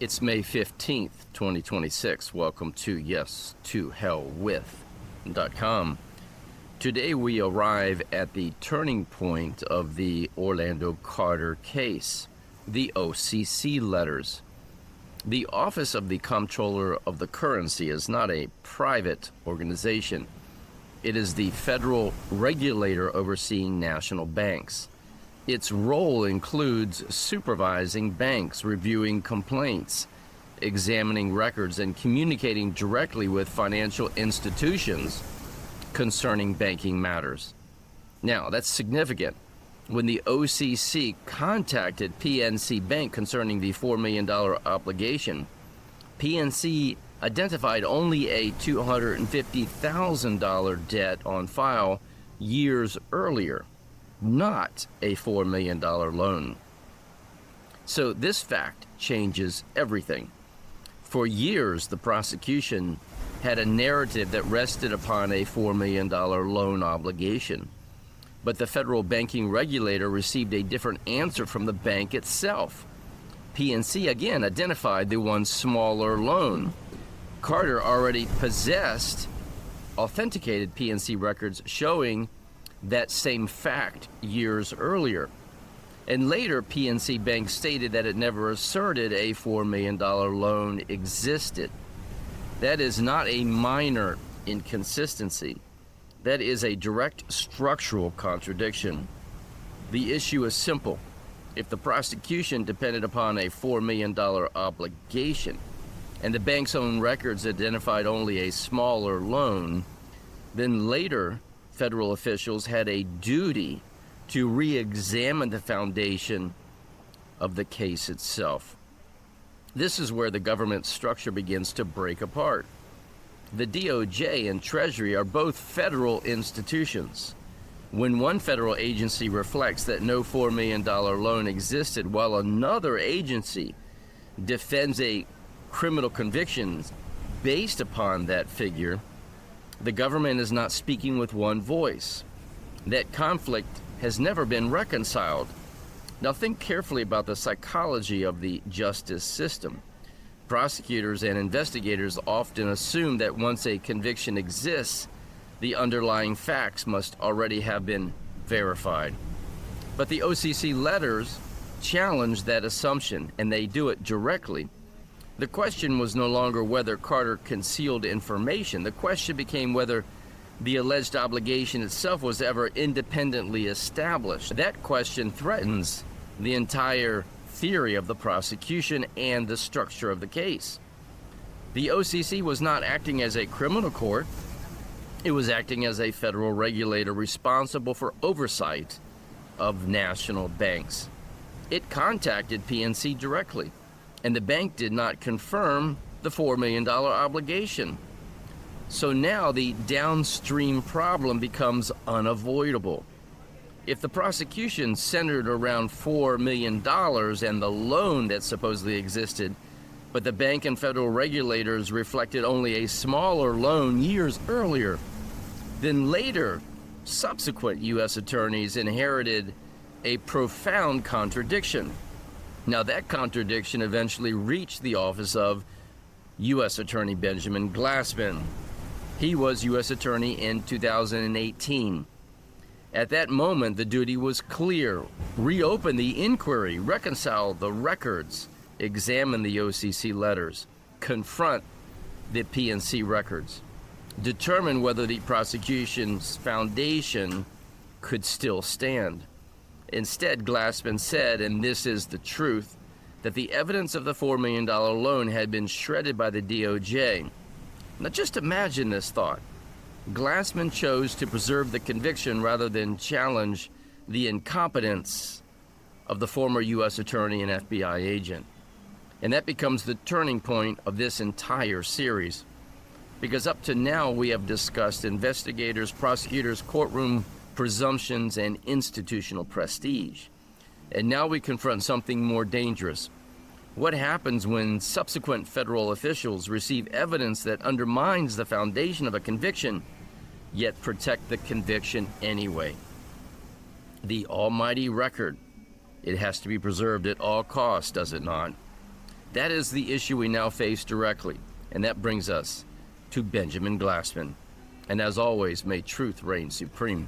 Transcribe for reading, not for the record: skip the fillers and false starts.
It's May 15th, 2026. Welcome to YesToHellWith.com. Today we arrive at the turning point of the Orlando Carter case, the OCC letters. The Office of the Comptroller of the Currency is not a private organization. It is the federal regulator overseeing national banks. Its role includes supervising banks, reviewing complaints, examining records, and communicating directly with financial institutions concerning banking matters. Now, that's significant. When the OCC contacted PNC Bank concerning the $4 million obligation, PNC identified only a $250,000 debt on file years earlier, not a $4 million loan. So this fact changes everything. For years, the prosecution had a narrative that rested upon a $4 million loan obligation. But the federal banking regulator received a different answer from the bank itself. PNC again identified the one smaller loan. Carter already possessed authenticated PNC records showing that same fact years earlier. And later, PNC Bank stated that it never asserted a $4 million loan existed. That is not a minor inconsistency. That is a direct structural contradiction. The issue is simple. If the prosecution depended upon a $4 million obligation, and the bank's own records identified only a smaller loan, then later federal officials had a duty to re-examine the foundation of the case itself. This is where the government structure begins to break apart. The DOJ and Treasury are both federal institutions. When one federal agency reflects that no $4 million loan existed, while another agency defends a criminal conviction based upon that figure, the government is not speaking with one voice. That conflict has never been reconciled. Now think carefully about the psychology of the justice system. Prosecutors and investigators often assume that once a conviction exists, the underlying facts must already have been verified. But the OCC letters challenge that assumption, and they do it directly. The question was no longer whether Carter concealed information. The question became whether the alleged obligation itself was ever independently established. That question threatens the entire theory of the prosecution and the structure of the case. The OCC was not acting as a criminal court. It was acting as a federal regulator responsible for oversight of national banks. It contacted PNC directly, and the bank did not confirm the $4 million obligation. So now the downstream problem becomes unavoidable. If the prosecution centered around $4 million and the loan that supposedly existed, but the bank and federal regulators reflected only a smaller loan years earlier, then later, subsequent U.S. attorneys inherited a profound contradiction. Now that contradiction eventually reached the office of U.S. Attorney Benjamin Glassman. He was U.S. Attorney in 2018. At that moment, the duty was clear. Reopen the inquiry, reconcile the records, examine the OCC letters, confront the PNC records, determine whether the prosecution's foundation could still stand. Instead, Glassman said, and this is the truth, that the evidence of the $4 million loan had been shredded by the DOJ. Now just imagine this thought. Glassman chose to preserve the conviction rather than challenge the incompetence of the former U.S. attorney and FBI agent. And that becomes the turning point of this entire series. Because up to now we have discussed investigators, prosecutors, courtroom presumptions, and institutional prestige. And now we confront something more dangerous. What happens when subsequent federal officials receive evidence that undermines the foundation of a conviction, yet protect the conviction anyway? The almighty record. It has to be preserved at all costs, does it not? That is the issue we now face directly, and that brings us to Benjamin Glassman. And as always, may truth reign supreme.